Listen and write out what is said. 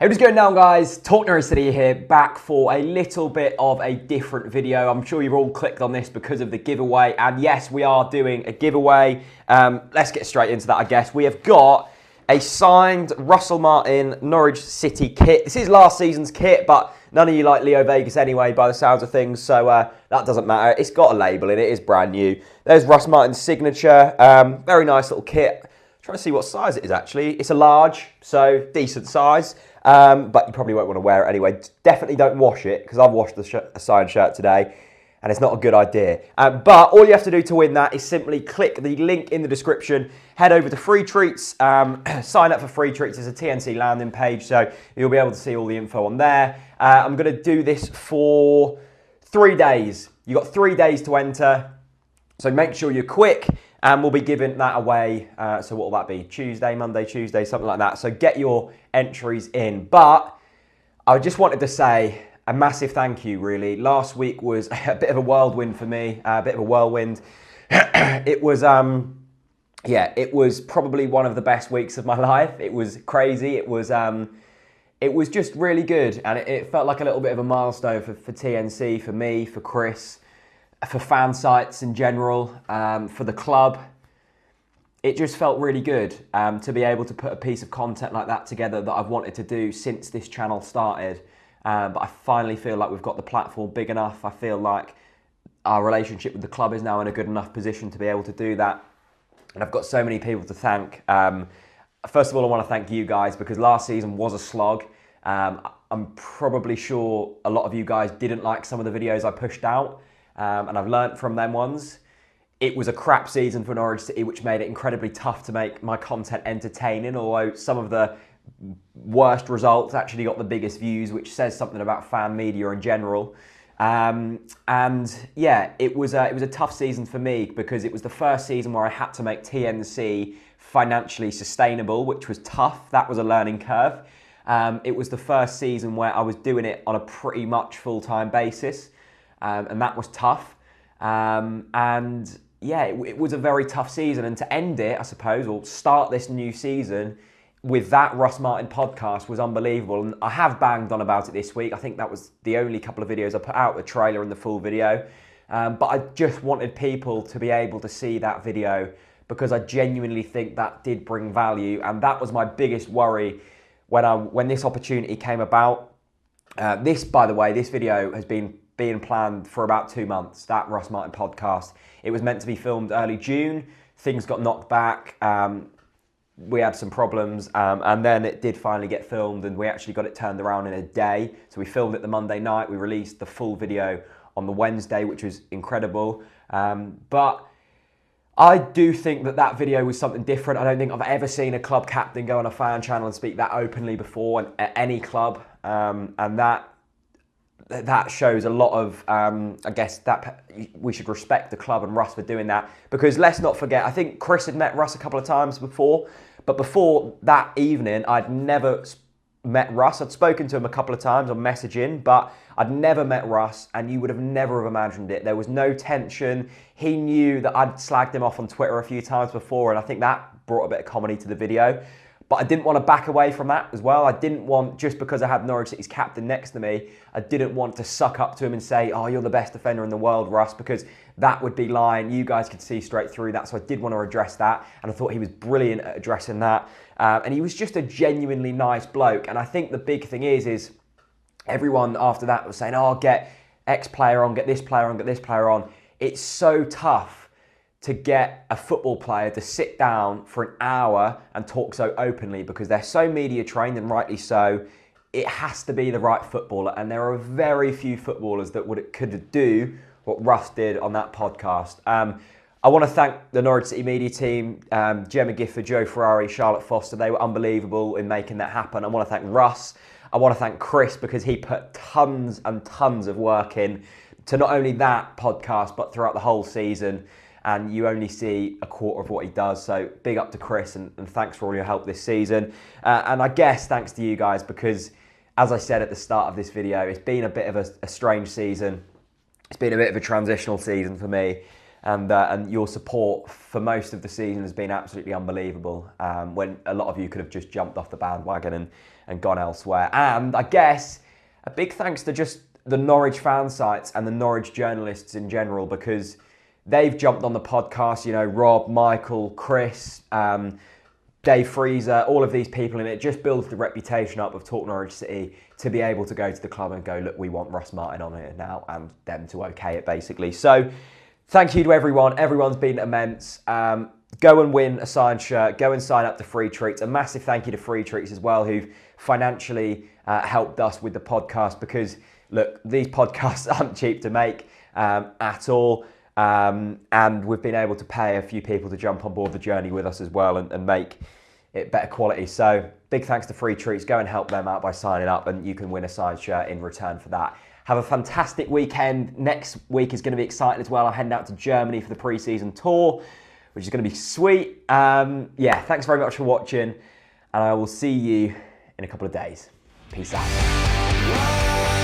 Hey, what's going down, guys? TalkNorwichCity here, back for a little bit of a different video. I'm sure you've all clicked on this because of the giveaway, and yes, we are doing a giveaway. Let's get straight into that, I guess. We have got a signed Russell Martin Norwich City kit. This is last season's kit, but none of you like Leo Vegas anyway, by the sounds of things, so that doesn't matter. It's got a label in it, it is brand new. There's Russ Martin's signature, very nice little kit. Trying to see what size it is actually. It's a large, so decent size. But you probably won't want to wear it anyway. Definitely don't wash it, because I've washed the signed shirt today, and it's not a good idea. But all you have to do to win that is simply click the link in the description, head over to Free Treats, sign up for Free Treats. It's a TNC landing page, so you'll be able to see all the info on there. I'm going to do this for 3 days. You've got 3 days to enter, so make sure you're quick. And we'll be giving that away, so what will that be? Tuesday, Monday, Tuesday, something like that. So get your entries in. But I just wanted to say a massive thank you, really. Last week was a bit of a whirlwind for me, a bit of a whirlwind. It was, it was probably one of the best weeks of my life. It was crazy. It was just really good. And it felt like a little bit of a milestone for TNC, for me, for Chris, for fan sites in general, for the club. It just felt really good to be able to put a piece of content like that together that I've wanted to do since this channel started. But I finally feel like we've got the platform big enough. I feel like our relationship with the club is now in a good enough position to be able to do that. And I've got so many people to thank. First of all, I want to thank you guys, because last season was a slog. I'm probably sure a lot of you guys didn't like some of the videos I pushed out. And I've learnt from them ones. It was a crap season for Norwich City, which made it incredibly tough to make my content entertaining, although some of the worst results actually got the biggest views, which says something about fan media in general. And yeah, it was a tough season for me, because it was the first season where I had to make TNC financially sustainable, which was tough. That was a learning curve. It was the first season where I was doing it on a pretty much full-time basis. And that was tough. And yeah, it was a very tough season. And to end it, I suppose, or start this new season with that Russ Martin podcast was unbelievable. And I have banged on about it this week. I think that was the only couple of videos I put out, the trailer and the full video. But I just wanted people to be able to see that video, because I genuinely think that did bring value. And that was my biggest worry when this opportunity came about. By the way, this video has been planned for about 2 months, that Russ Martin podcast. It was meant to be filmed early June. Things got knocked back. We had some problems, and then it did finally get filmed, and we actually got it turned around in a day. So we filmed it the Monday night. We released the full video on the Wednesday, which was incredible. But I do think that video was something different. I don't think I've ever seen a club captain go on a fan channel and speak that openly before at any club. And that shows a lot of, I guess, that we should respect the club and Russ for doing that. Because let's not forget, I think Chris had met Russ a couple of times before, but before that evening, I'd never met Russ. I'd spoken to him a couple of times on messaging, but I'd never met Russ, and you would have never have imagined it. There was no tension. He knew that I'd slagged him off on Twitter a few times before, and I think that brought a bit of comedy to the video. But I didn't want to back away from that as well. I didn't want, just because I had Norwich City's captain next to me, I didn't want to suck up to him and say, oh, you're the best defender in the world, Russ, because that would be lying. You guys could see straight through that. So I did want to address that. And I thought he was brilliant at addressing that. And he was just a genuinely nice bloke. And I think the big thing is everyone after that was saying, oh, get X player on, get this player on, get this player on. It's so tough to get a football player to sit down for an hour and talk so openly, because they're so media trained, and rightly so. It has to be the right footballer, and there are very few footballers that could do what Russ did on that podcast. I want to thank the Norwich City media team, Gemma Gifford, Joe Ferrari, Charlotte Foster. They were unbelievable in making that happen. I want to thank Russ. I want to thank Chris, because he put tons and tons of work in to not only that podcast, but throughout the whole season. And you only see a quarter of what he does. So big up to Chris, and thanks for all your help this season. And I guess thanks to you guys, because as I said at the start of this video, it's been a bit of a strange season. It's been a bit of a transitional season for me. and your support for most of the season has been absolutely unbelievable, when a lot of you could have just jumped off the bandwagon and gone elsewhere. And I guess a big thanks to just the Norwich fan sites and the Norwich journalists in general, because they've jumped on the podcast, you know, Rob, Michael, Chris, Dave Freezer, all of these people, and it just builds the reputation up of Talk Norwich City to be able to go to the club and go, look, we want Russ Martin on it now, and them to okay it, basically. So thank you to everyone. Everyone's been immense. Go and win a signed shirt. Go and sign up to Free Treats. A massive thank you to Free Treats as well, who've financially helped us with the podcast, because, look, these podcasts aren't cheap to make at all. And we've been able to pay a few people to jump on board the journey with us as well and make it better quality. So big thanks to Free Treats. Go and help them out by signing up, and you can win a signed shirt in return for that. Have a fantastic weekend. Next week is going to be exciting as well. I'm heading out to Germany for the pre-season tour, which is going to be sweet. Yeah, thanks very much for watching, and I will see you in a couple of days. Peace out.